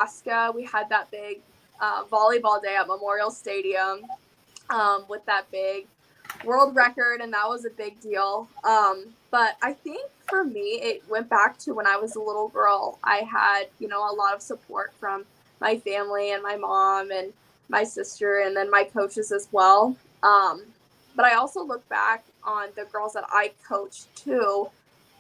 Nebraska, we had that big volleyball day at Memorial Stadium with that big world record, and that was a big deal. But I think for me, it went back to when I was a little girl. I had, a lot of support from my family and my mom and my sister, and then my coaches as well. But I also look back on the girls that I coached too,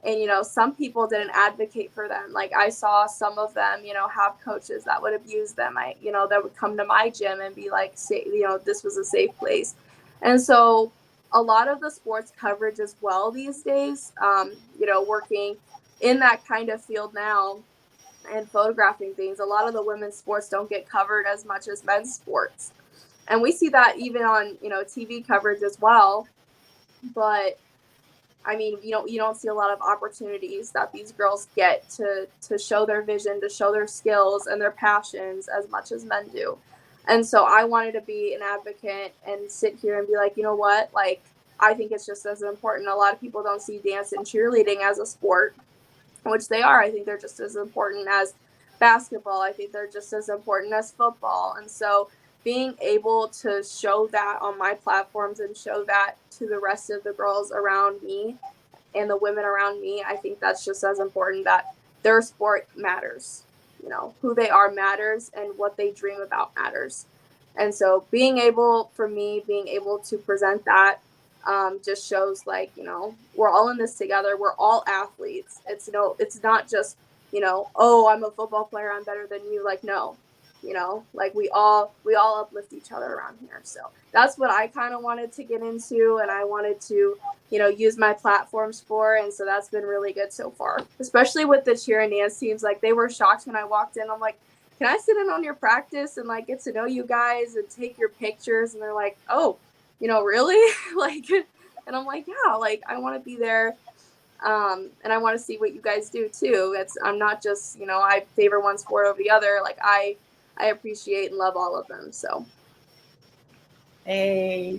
and some people didn't advocate for them. Like I saw some of them have coaches that would abuse them. That would come to my gym and be like, say, this was a safe place. And so a lot of the sports coverage as well these days, working in that kind of field now and photographing things, a lot of the women's sports don't get covered as much as men's sports, and we see that even on TV coverage as well. But I mean, you don't see a lot of opportunities that these girls get to show their vision, to show their skills and their passions as much as men do. And so I wanted to be an advocate and sit here and be like, you know what? Like, I think it's just as important. A lot of people don't see dance and cheerleading as a sport, which they are. I think they're just as important as basketball. I think they're just as important as football. And so being able to show that on my platforms and show that to the rest of the girls around me and the women around me, I think that's just as important, that their sport matters. Who they are matters, and what they dream about matters. And so being able to present that just shows like, we're all in this together. We're all athletes. It's not just, oh, I'm a football player, I'm better than you. Like, no, like we all uplift each other around here. So that's what I kind of wanted to get into, and I wanted to use my platforms for. And so that's been really good so far, especially with the cheer and dance teams. Like, they were shocked when I walked in. I'm like, can I sit in on your practice and like get to know you guys and take your pictures? And they're like, oh, really? Like, and I'm like, yeah, like I want to be there. And I want to see what you guys do too. I'm not just, I favor one sport over the other. Like I appreciate and love all of them. So. Hey,